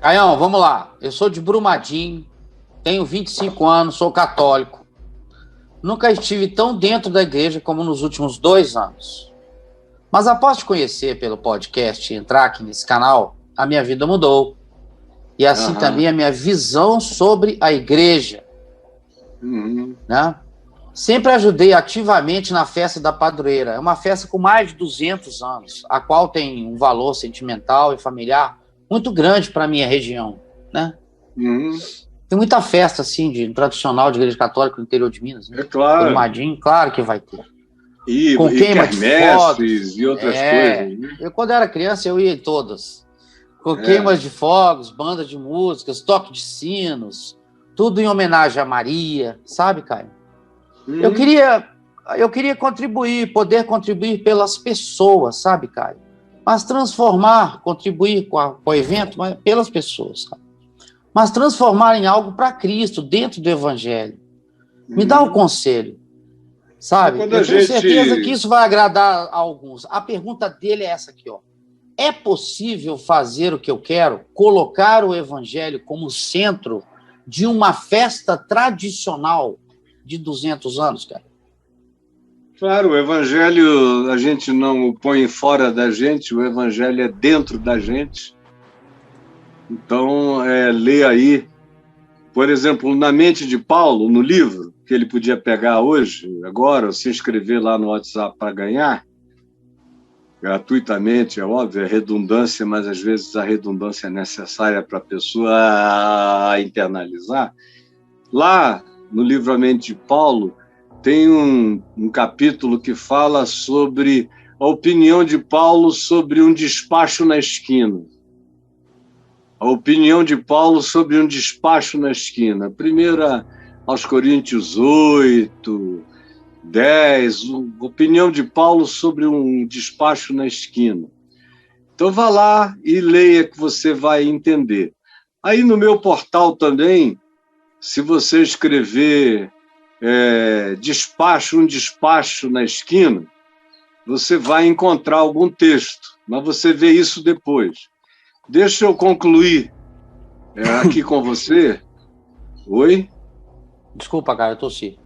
Caião, vamos lá. Eu sou de Brumadinho, tenho 25 anos, sou católico. Nunca estive tão dentro da igreja como nos últimos 2 anos. Mas após te conhecer pelo podcast e entrar aqui nesse canal, a minha vida mudou. E assim também a minha visão sobre a igreja. Né? Sempre ajudei ativamente na festa da padroeira. É uma festa com mais de 200 anos, a qual tem um valor sentimental e familiar muito grande para a minha região. Né? Tem muita festa assim, tradicional de igreja católica no interior de Minas. Né? É claro. Brumadinho, claro que vai ter. E queima de fogos e outras coisas. Né? Eu, quando era criança, eu ia em todas. Com queimas de fogos, bandas de músicas, toque de sinos, tudo em homenagem a Maria, sabe, Caio? Eu queria contribuir, poder contribuir pelas pessoas, sabe, Caio? Mas contribuir com o evento, mas pelas pessoas, sabe? Mas transformar em algo para Cristo, dentro do Evangelho. Me dá um conselho, sabe? Eu tenho certeza que isso vai agradar a alguns. A pergunta dele é essa aqui, ó. É possível fazer o que eu quero? Colocar o Evangelho como centro de uma festa tradicional de 200 anos, cara? Claro, o Evangelho a gente não o põe fora da gente, o Evangelho é dentro da gente. Então, lê aí, por exemplo, Na Mente de Paulo, no livro, que ele podia pegar hoje, agora, ou se inscrever lá no WhatsApp para ganhar, gratuitamente, é óbvio, é redundância, mas às vezes a redundância é necessária para a pessoa internalizar. Lá, no livro A Mente de Paulo, tem um capítulo que fala sobre a opinião de Paulo sobre um despacho na esquina. A opinião de Paulo sobre um despacho na esquina. Primeiro aos Coríntios 8, 10, opinião de Paulo sobre um despacho na esquina. Então vá lá e leia que você vai entender. Aí no meu portal também, se você escrever um despacho na esquina, você vai encontrar algum texto, mas você vê isso depois. Deixa eu concluir aqui com você. Oi? Desculpa, cara, eu tossi.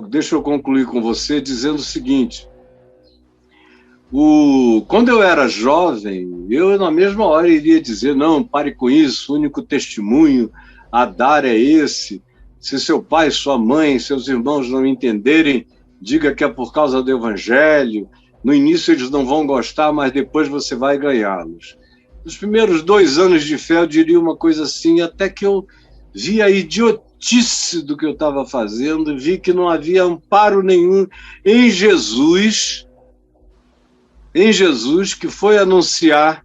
Deixa eu concluir com você dizendo o seguinte. Quando eu era jovem, eu na mesma hora iria dizer, não, pare com isso, o único testemunho a dar é esse. Se seu pai, sua mãe, seus irmãos não entenderem, diga que é por causa do Evangelho. No início eles não vão gostar, mas depois você vai ganhá-los. Nos primeiros 2 anos de fé eu diria uma coisa assim, até que eu vi a idiotice do que eu estava fazendo, vi que não havia amparo nenhum em Jesus, que foi anunciar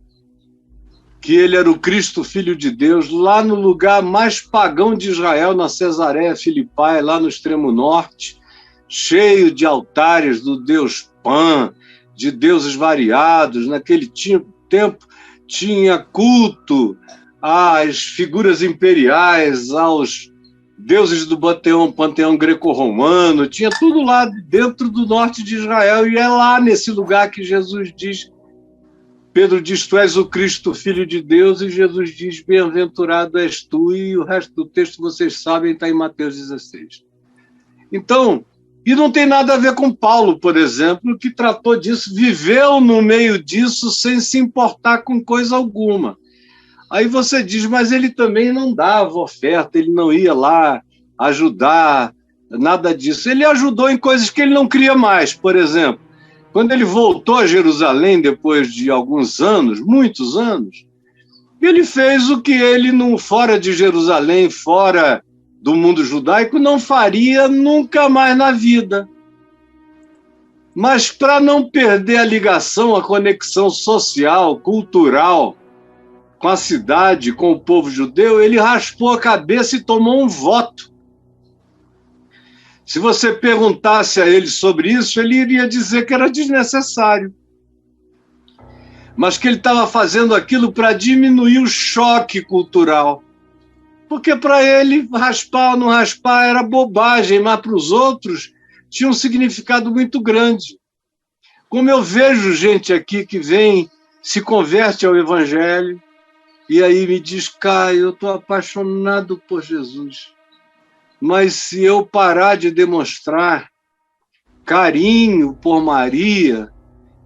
que ele era o Cristo, Filho de Deus, lá no lugar mais pagão de Israel, na Cesareia Filipai, lá no extremo norte, cheio de altares do Deus Pan, de deuses variados. Naquele tempo tinha culto às figuras imperiais, aos deuses do panteão greco-romano, tinha tudo lá dentro do norte de Israel, e é lá nesse lugar que Jesus diz, Pedro diz, tu és o Cristo, Filho de Deus, e Jesus diz, bem-aventurado és tu, e o resto do texto vocês sabem, está em Mateus 16. Então, e não tem nada a ver com Paulo, por exemplo, que tratou disso, viveu no meio disso sem se importar com coisa alguma. Aí você diz, mas ele também não dava oferta, ele não ia lá ajudar, nada disso. Ele ajudou em coisas que ele não queria mais, por exemplo. Quando ele voltou a Jerusalém, depois de alguns anos, muitos anos, ele fez o que ele, fora de Jerusalém, fora do mundo judaico, não faria nunca mais na vida. Mas para não perder a ligação, a conexão social, cultural, com a cidade, com o povo judeu, ele raspou a cabeça e tomou um voto. Se você perguntasse a ele sobre isso, ele iria dizer que era desnecessário. Mas que ele estava fazendo aquilo para diminuir o choque cultural. Porque para ele, raspar ou não raspar era bobagem, mas para os outros tinha um significado muito grande. Como eu vejo gente aqui que vem, se converte ao Evangelho, e aí me diz, Caio, eu estou apaixonado por Jesus, mas se eu parar de demonstrar carinho por Maria,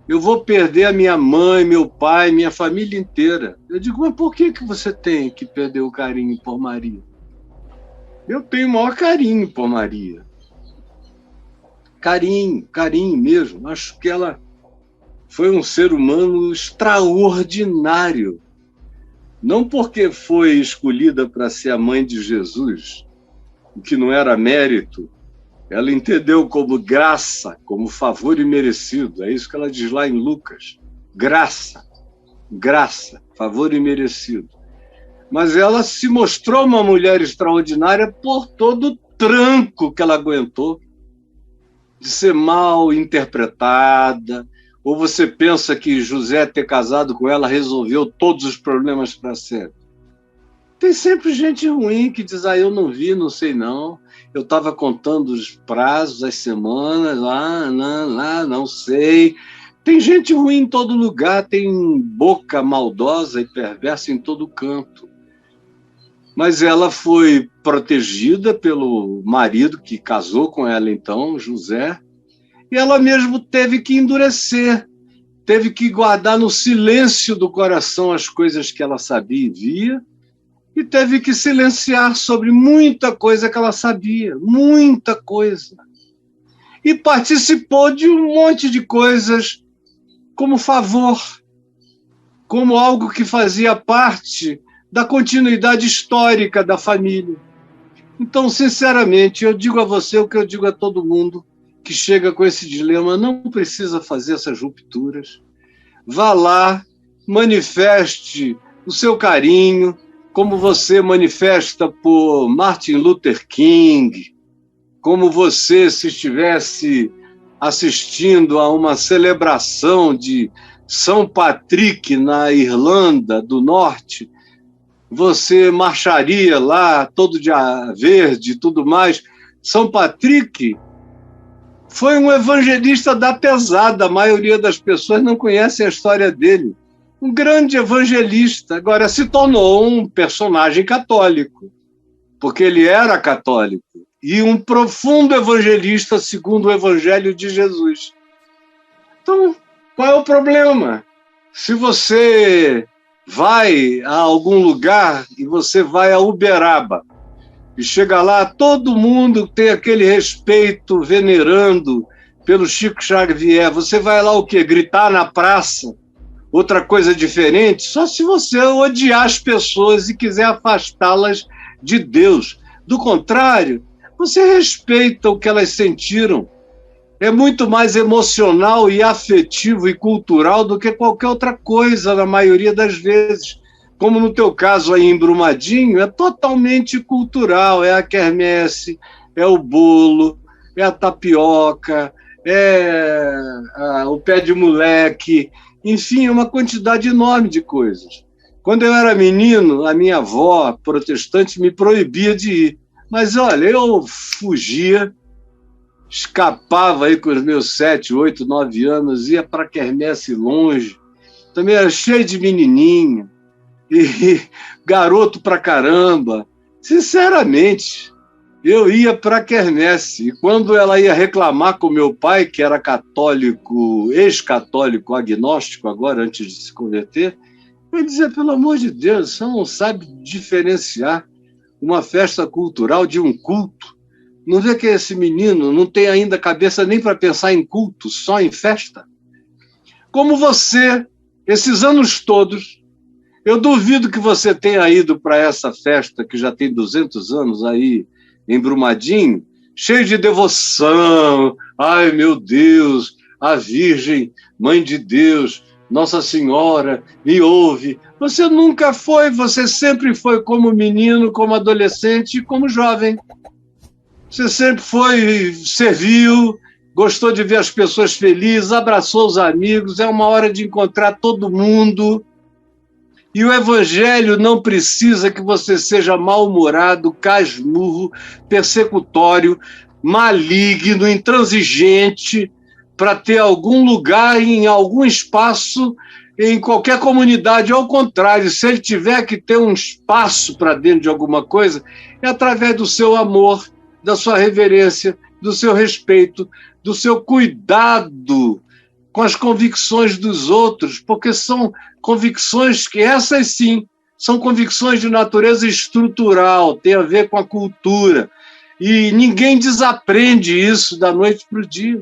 eu vou perder a minha mãe, meu pai, minha família inteira. Eu digo, mas por que você tem que perder o carinho por Maria? Eu tenho o maior carinho por Maria. Carinho mesmo. Acho que ela foi um ser humano extraordinário. Não porque foi escolhida para ser a mãe de Jesus, o que não era mérito. Ela entendeu como graça, como favor imerecido. É isso que ela diz lá em Lucas. Graça, favor imerecido. Mas ela se mostrou uma mulher extraordinária por todo o tranco que ela aguentou, de ser mal interpretada. Ou você pensa que José ter casado com ela resolveu todos os problemas para sempre? Tem sempre gente ruim que diz, eu não vi, não sei não. Eu estava contando os prazos, as semanas, não sei. Tem gente ruim em todo lugar, tem boca maldosa e perversa em todo canto. Mas ela foi protegida pelo marido que casou com ela então, José, e ela mesmo teve que endurecer, teve que guardar no silêncio do coração as coisas que ela sabia e via, e teve que silenciar sobre muita coisa que ela sabia, muita coisa. E participou de um monte de coisas como favor, como algo que fazia parte da continuidade histórica da família. Então, sinceramente, eu digo a você o que eu digo a todo mundo que chega com esse dilema, não precisa fazer essas rupturas. Vá lá, manifeste o seu carinho, como você manifesta por Martin Luther King, como você, se estivesse assistindo a uma celebração de São Patrick na Irlanda do Norte, você marcharia lá, todo de verde e tudo mais. São Patrick foi um evangelista da pesada, a maioria das pessoas não conhecem a história dele. Um grande evangelista, agora se tornou um personagem católico, porque ele era católico, e um profundo evangelista segundo o Evangelho de Jesus. Então, qual é o problema? Se você vai a algum lugar e você vai a Uberaba, e chega lá, todo mundo tem aquele respeito, venerando pelo Chico Xavier, você vai lá o quê? Gritar na praça? Outra coisa diferente? Só se você odiar as pessoas e quiser afastá-las de Deus. Do contrário, você respeita o que elas sentiram. É muito mais emocional e afetivo e cultural do que qualquer outra coisa, na maioria das vezes. Como no teu caso aí em Brumadinho, é totalmente cultural. É a quermesse, é o bolo, é a tapioca, é o pé de moleque, enfim, é uma quantidade enorme de coisas. Quando eu era menino, a minha avó protestante me proibia de ir. Mas, olha, eu fugia, escapava aí com os meus 7, 8, 9 anos, ia para a quermesse longe. Também era cheio de menininha e garoto pra caramba. Sinceramente, eu ia para a quermesse. E quando ela ia reclamar com meu pai, que era católico, ex-católico, agnóstico agora, antes de se converter, eu dizia, pelo amor de Deus, você não sabe diferenciar uma festa cultural de um culto. Não vê que esse menino não tem ainda cabeça nem para pensar em culto, só em festa? Como você, esses anos todos, eu duvido que você tenha ido para essa festa, que já tem 200 anos aí, em Brumadinho, cheio de devoção. Ai, meu Deus, a Virgem, Mãe de Deus, Nossa Senhora, me ouve. Você nunca foi, você sempre foi como menino, como adolescente e como jovem. Você sempre foi, serviu, gostou de ver as pessoas felizes, abraçou os amigos, é uma hora de encontrar todo mundo. E o Evangelho não precisa que você seja mal-humorado, casmurro, persecutório, maligno, intransigente, para ter algum lugar, em algum espaço, em qualquer comunidade. Ao contrário, se ele tiver que ter um espaço para dentro de alguma coisa, é através do seu amor, da sua reverência, do seu respeito, do seu cuidado com as convicções dos outros, porque são convicções que, essas sim, são convicções de natureza estrutural, tem a ver com a cultura. E ninguém desaprende isso da noite para o dia.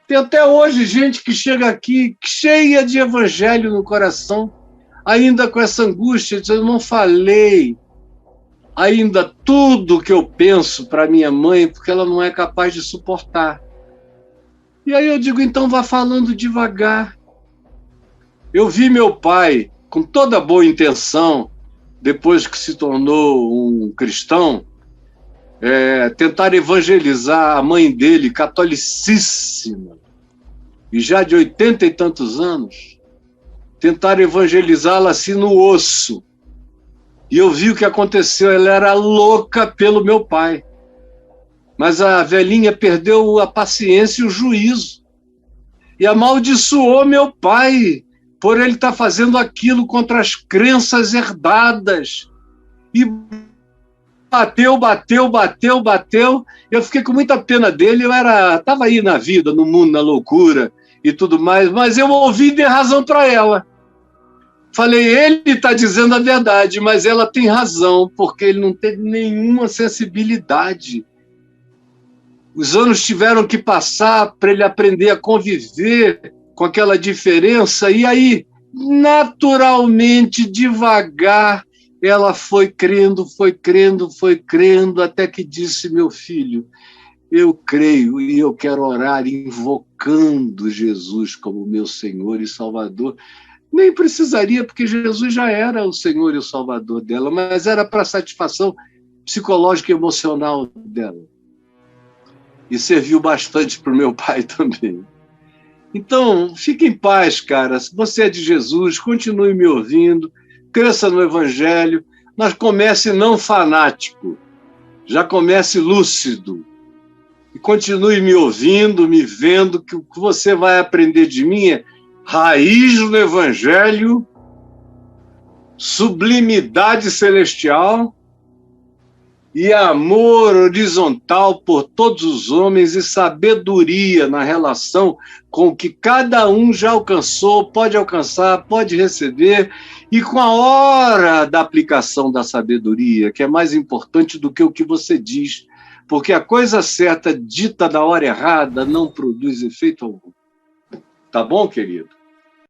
Tem até hoje gente que chega aqui cheia de evangelho no coração, ainda com essa angústia, dizendo, eu não falei ainda tudo que eu penso para minha mãe, porque ela não é capaz de suportar. E aí eu digo, então vá falando devagar. Eu vi meu pai, com toda boa intenção, depois que se tornou um cristão, tentar evangelizar a mãe dele, catolicíssima, e já de 80 e tantos anos, tentar evangelizá-la assim no osso. E eu vi o que aconteceu, ela era louca pelo meu pai. Mas a velhinha perdeu a paciência e o juízo. E amaldiçoou meu pai por ele estar fazendo aquilo contra as crenças herdadas. E bateu. Eu fiquei com muita pena dele. Eu estava aí na vida, no mundo, na loucura e tudo mais. Mas eu ouvi e dei razão para ela. Falei, ele está dizendo a verdade, mas ela tem razão, porque ele não teve nenhuma sensibilidade. Os anos tiveram que passar para ele aprender a conviver com aquela diferença, e aí, naturalmente, devagar, ela foi crendo, até que disse, meu filho, eu creio e eu quero orar invocando Jesus como meu Senhor e Salvador. Nem precisaria, porque Jesus já era o Senhor e o Salvador dela, mas era para a satisfação psicológica e emocional dela. E serviu bastante para o meu pai também. Então, fique em paz, cara. Se você é de Jesus, continue me ouvindo, cresça no Evangelho, mas comece não fanático, já comece lúcido. E continue me ouvindo, me vendo, que o que você vai aprender de mim é raiz no Evangelho, sublimidade celestial e amor horizontal por todos os homens e sabedoria na relação com o que cada um já alcançou, pode alcançar, pode receber, e com a hora da aplicação da sabedoria, que é mais importante do que o que você diz, porque a coisa certa dita na hora errada não produz efeito algum. Tá bom, querido?